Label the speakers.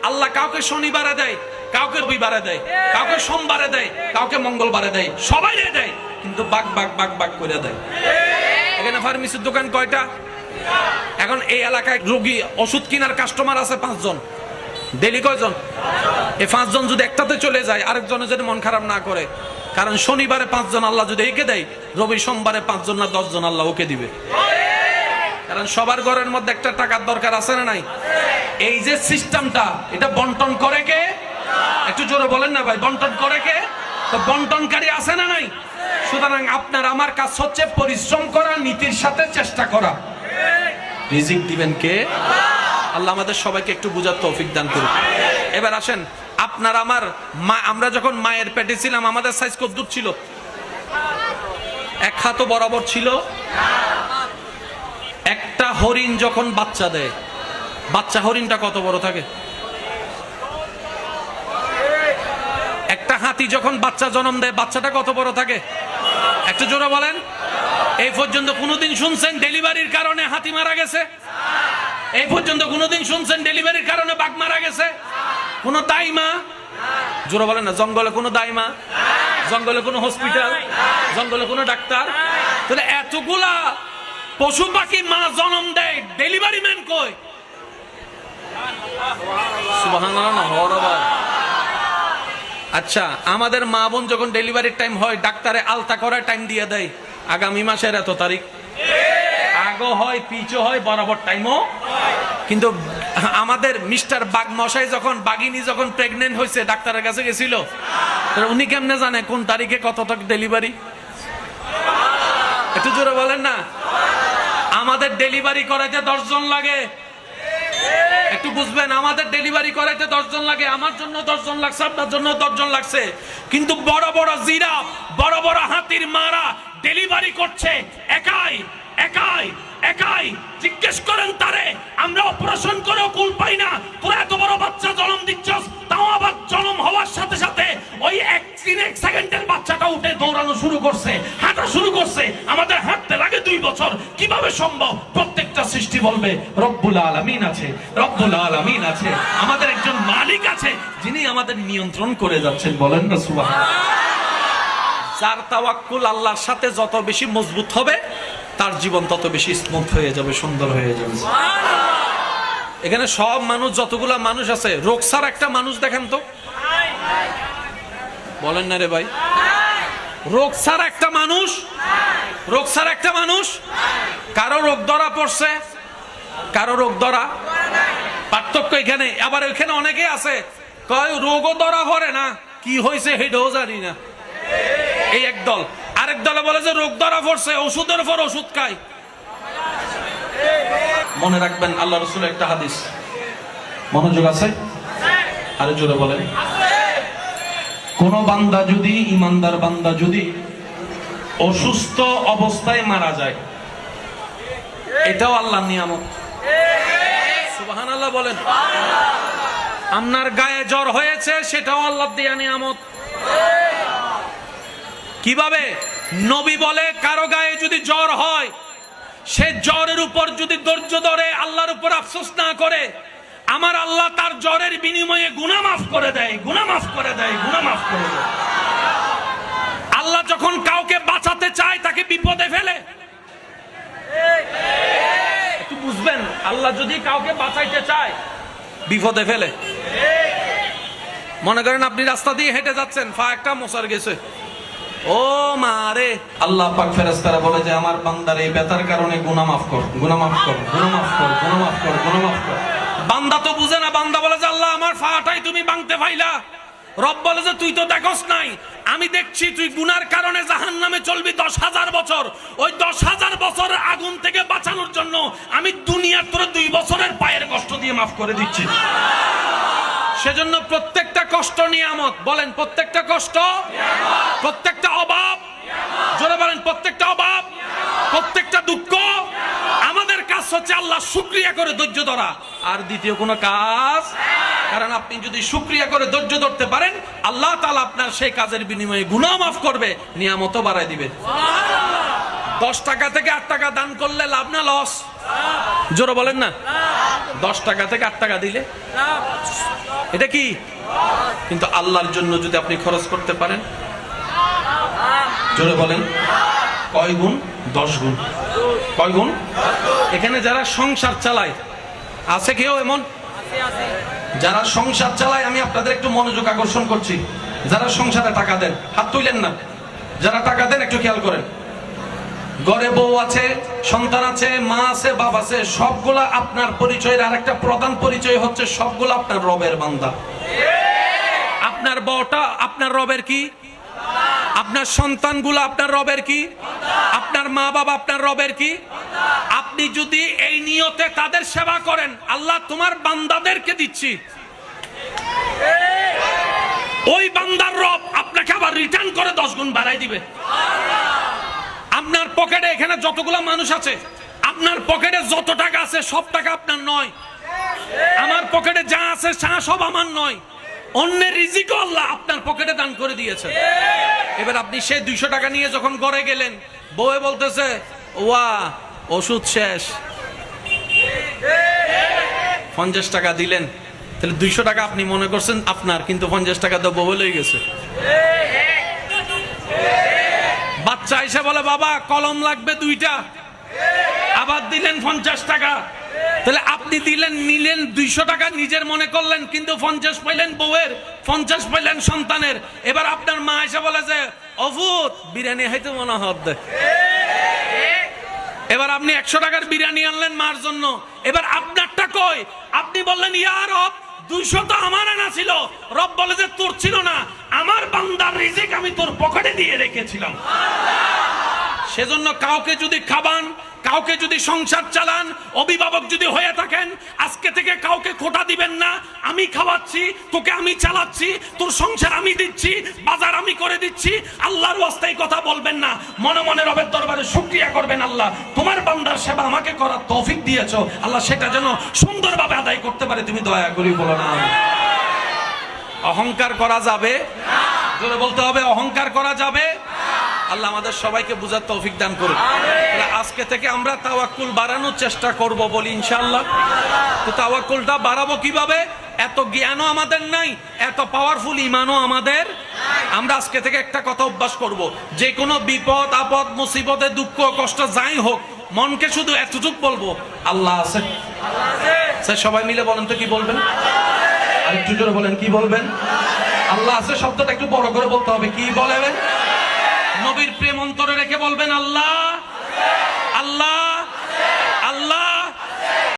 Speaker 1: আল্লাহ কাউকে শনিবারে দেয়, কাউকে রবিবারে দেয়, কাউকে সোমবারে দেয়, কাউকে মঙ্গলবারে দেয়, সবাই দেয়, কিন্তু বাগ বাগ বাগ বাগ করে দেয়। এখানে ফার্মেসির দোকান কয়টা? এখন এই এলাকায় রোগী ওষুধ কেনার কাস্টমার আছে 5 জন, ডেলি কয়জন? এই 5 জন যদি একটাতে চলে যায়, আরেকজনের যদি মন খারাপ না করে, কারণ শনিবারে 5 জন আল্লাহ যদি একে দেয়, রবি সোমবারে 5 জন না 10 জন আল্লাহ ওকে দিবে। কারণ সবার ঘরের মধ্যে একটা টাকার দরকার আছে না নাই? এই যে সিস্টেমটা, এটা বন্টন করে কে? একটু জোরে বলেন না ভাই, বন্টন করে কে? তো বন্টনকারী আছে না নাই? সুতরাং আপনার আমার কাজ হচ্ছে পরিশ্রম করা, নীতির সাথে চেষ্টা করা। রিজিক দিবেন কে? আল্লাহ আমাদের সবাইকে একটু বুঝার তৌফিক দান করুন। এবার আসেন, আপনার আমার মা, আমরা যখন মায়ের পেটে ছিলাম আমাদের সাইজ কত দূর ছিল? 1 হাত বরাবর ছিল। একটা হরিণ যখন বাচ্চা দেয়, বাচ্চা হরিণটা কত বড় থাকে? একটা হাতি যখন বাচ্চা জন্ম দেয়, বাচ্চাটা কত বড় থাকে? একটু জোরে বলেন। এই পর্যন্ত কোনোদিন শুনছেন ডেলিভারির কারণে হাতি মারা গেছে? এই পর্যন্ত কোনোদিন শুনছেন ডেলিভারির কারণে বাঘ মারা গেছে? কোনো দাইমা? জোরে বলেন না। জঙ্গলে কোনো দাইমা? জঙ্গলে কোনো হসপিটাল? জঙ্গলে কোনো ডাক্তার? তাহলে এতগুলা পশু পাখি মা জন্ম দেয়, ডেলিভারি ম্যান কই? সুবহানাল্লাহ। আচ্ছা, আমাদের মা বোন যখন ডেলিভারির টাইম হয়, ডাক্তারে আলতা করার টাইম দিয়ে দেয়, আগামী মাসের এত তারিখ। আগো হয়, পিছু হয়, বরাবর টাইমও। কিন্তু আমাদের মিস্টার বাগ মশাই যখন, বাগিনী যখন প্রেগনেন্ট হয়েছে, ডাক্তারের কাছে গেছিল, উনি কেমনে জানে কোন তারিখে কতটা ডেলিভারি? একটু জোরে বলেন না। আমাদের ডেলিভারি করাইতে 10 জন লাগে। একটু বুঝবেন, আমাদের ডেলিভারি করাইতে 10 জন লাগে। আমার জন্য 10 জন লাগছে, আপনার জন্য 10 জন লাগছে। কিন্তু বড় বড় জিরাফ, বড় বড় হাতির মারা ডেলিভারি করছে একাই একাই একাই। জিজ্ঞেস করেন তারে, আমরা অপারেশন করেও কুল পাই না, তোরা এত বড় বাচ্চা জন্ম দিচ্ছস, তাও আবার জন্ম হওয়ার সাথে সাথে ওই 1 সেকেন্ডের বাচ্চাটা উঠে দৌড়ানো শুরু করছে, হাঁটা শুরু করছে। আমাদের হাঁটতে লাগে 2 বছর। কিভাবে সম্ভব? প্রত্যেকটা সৃষ্টি বলবে রব্বুল আলামিন আছে, রব্বুল আলামিন আছে। আমাদের একজন মালিক আছে যিনি আমাদের নিয়ন্ত্রণ করে যাচ্ছেন। বলেন না সুবহানাল্লাহ। যার তাওয়াক্কুল আল্লাহর সাথে যত বেশি মজবুত হবে, তার জীবন তত বেশি স্মুথ হয়ে যাবে, সুন্দর হয়ে যাবে। এখানে সব মানুষ, যতগুলা মানুষ আছে, রোগ ছাড় একটা মানুষ দেখেন তো। বলেন না রে ভাই, রোগ ছাড় একটা মানুষ, রোগ ছাড় একটা মানুষ। কারো রোগ ধরা পড়ছে, কারো রোগ ধরা পার্থক্য এখানে। আবার এখানে অনেকে আছে কয় রোগও ধরা পড়ে না, কি হয়েছে সেটাও জানি না। এই এক দল। আরেক দলে বলে যে রোগ ধরা পড়ছে, ওষুধের পর ওষুধ খায়। মনে রাখবেন আল্লাহ রাসূলের একটা হাদিস, মনোযোগ আছে? আরে জোরে বলেন। কোন বান্দা যদি, ইমানদার বান্দা যদি অসুস্থ অবস্থায় মারা যায়, এটাও আল্লাহর নিয়ামত। সুবহানাল্লাহ বলেন। আপনার গায়ে জ্বর হয়েছে, সেটাও আল্লাহর দেয়া নিয়ামত। কিভাবে? নবী বলে, কারো গায়ে যদি জ্বর হয়, সে জ্বরের উপর যদি ধৈর্য ধরে, আল্লাহর উপর আফসোস না করে, আমার আল্লাহ তার জ্বরের বিনিময়ে গুনাহ মাফ করে দেয়, গুনাহ মাফ করে দেয়, গুনাহ মাফ করে দেয়। আল্লাহ যখন কাউকে বাঁচাতে চায়, তাকে বিপদে ফেলে। একটু বুঝবেন, আল্লাহ যদি কাউকে বাঁচাইতে চায়, বিপদে ফেলে। মনে করেন আপনি রাস্তা দিয়ে হেঁটে যাচ্ছেন, পা একটা মোচড় গেছে, ও মারে, আল্লাহ পাক ফেরেশতারা বলে যে আমার বান্দার এই ব্যথার কারণে গুনাহ মাফ কর, গুনাহ মাফ কর, গুনাহ মাফ কর, গুনাহ মাফ কর, গুনাহ মাফ কর। বান্দা তো বুঝে না, বান্দা বলে যে আল্লাহ আমার পাটাই তুমি ভাঙতে পাইলা। রব বলে যে তুই তো দেখোস নাই, আমি দেখছি তুই গুনার কারণে জাহান্নামে চলবি 10,000 বছর। ওই 10,000 বছরের আগুন থেকে বাঁচানোর জন্য আমি দুনিয়ার তোর 2 বছরের পায়ের কষ্ট দিয়ে মাফ করে দিচ্ছি। সেজন্য প্রত্যেকটা কষ্ট নিয়ামত। বলেন, প্রত্যেকটা কষ্ট নিয়ামত, প্রত্যেকটা অভাব নিয়ামত। জোরে বলেন, প্রত্যেকটা অভাব নিয়ামত, প্রত্যেকটা দুঃখ নিয়ামত। আমাদের কাজ হচ্ছে আল্লাহ শুকরিয়া করে ধৈর্য ধরা, আর দ্বিতীয় কোনো কাজ। কারণ আপনি যদি শুকরিয়া করে ধৈর্য ধরতে পারেন, আল্লাহ তাআলা আপনার সেই কাজের বিনিময়ে গুনাহ মাফ করবে, নিয়ামতও বাড়ায় দিবে। 10 টাকা থেকে 8 টাকা দান করলে লাভ না লস? জোরে বলেন না। 10 টাকা থেকে 8 টাকা দিলে এটা কি? কিন্তু আল্লাহর জন্য যদি আপনি খরচ করতে পারেন, জোরে বলেন, কয় গুণ? 10 গুণ। কয় গুণ? এখানে যারা সংসার চালায়, আছে কেউ এমন? যারা সংসার চালায়, আমি আপনাদের একটু মনোযোগ আকর্ষণ করছি। যারা সংসারে টাকা দেন, হাত তুলেন না। যারা টাকা দেন একটু খেয়াল করেন। ঘরে বউ আছে, সন্তান আছে, মা আছে, বাপ আছে, সবগুলা আপনার পরিচয়ের আরেকটা প্রধান পরিচয় হচ্ছে সবগুলা আপনার রবের বান্দা। আপনার বউটা আপনার রবের কি? আপনার সন্তানগুলো আপনার রবের কি? আপনার মা বাবা আপনার রবের কি? আপনি যদি এই নিয়তে তাদের সেবা করেন, আল্লাহ তোমার বান্দাদেরকে দিচ্ছি, ওই বান্দার রব আপনাকে আবার রিটার্ন করে 10 গুণ বাড়াই দিবে। আপনার পকেটে, এখানে যতগুলো মানুষ আছে, আপনার পকেটে যত টাকা আছে সব টাকা আপনার নয়। আমার পকেটে যা আছে তা সব আমার নয়। অন্যের রিজিক আল্লাহ আপনার পকেটে দান করে দিয়েছে। এবার আপনি সেই 200 টাকা নিয়ে যখন ঘরে গেলেন, বউয়ে বলতেছে ওয়া ওষুধ শেষ, 50 টাকা দিলেন, তাহলে 200 টাকা আপনি মনে করছেন আপনার, কিন্তু 50 টাকা তো বউ লয়ে গেছে। বাচ্চা এসে বলে বাবা কলম লাগবে 2টা, আবার দিলেন 50 টাকা, তাহলে আপনি দিলেন, নিলেন 200 টাকা নিজের মনে করলেন, কিন্তু 50 পাইলেন বউয়ের, 50 পাইলেন সন্তানের। এবার আপনার মা এসে বলে যে অভূত বিরিয়ানি হয়তো মনে হচ্ছে। এবার আপনি 100 টাকার বিরিয়ানি আনলেন মার জন্য, এবার আপনারটা কই? আপনি বললেন ইয়া রব 200 তো আমার আনা ছিল। রব বলে যে তোর ছিল না, আমার বান্দার রিজিক আমি তোর পকেটে দিয়ে রেখেছিলাম। সেজন্য কাউকে যদি খাবান, কাউকে যদি সংসার চালান, অভিভাবক যদি হয়ে থাকেন, আজকে থেকে কাউকে খোটা দিবেন না। আমি খাওয়াচ্ছি তোকে, আমি চালাচ্ছি, তোর সংসার আমি দিচ্ছি, বাজার আমি করে দিচ্ছি। আল্লাহর ওয়াস্তে কথা বলবেন না, মনে মনে রবের দরবারে শুকরিয়া করবেন, আল্লাহ তোমার বান্দার সেবা আমাকে করার তৌফিক দিয়েছো, আল্লাহ সেটা যেন সুন্দরভাবে আদায় করতে পারে, তুমি দয়া করি বলো না। অহংকার করা যাবে না, জোরে বলতে হবে, অহংকার করা যাবে। আল্লাহ আমাদের সবাইকে বুঝার তৌফিক দান করুন। আজকে থেকে আমরা তাওয়াক্কুল বাড়ানোর চেষ্টা করব বলি ইনশাআল্লাহ। তো তাওয়াক্কুলটা বাড়াবো কিভাবে? এত জ্ঞানও আমাদের নাই, এত পাওয়ারফুল ঈমানও আমাদের। আমরা আজকে থেকে একটা কথা অভ্যাস করব, যে কোনো বিপদ আপদ মুসিবতে দুঃখ কষ্ট যাই হোক, মনকে শুধু এতটুকু বলবো আল্লাহ আছে। স্যার সবাই মিলে বলেন তো কি বলবেন? আরেকটু জোরে বলেন, কি বলবেন? আল্লাহ আছে শব্দটা একটু বড় করে বলতে হবে। কি বলবেন? নবীর প্রেম অন্তরে রেখে বলবেন আল্লাহ আল্লাহ আল্লাহ।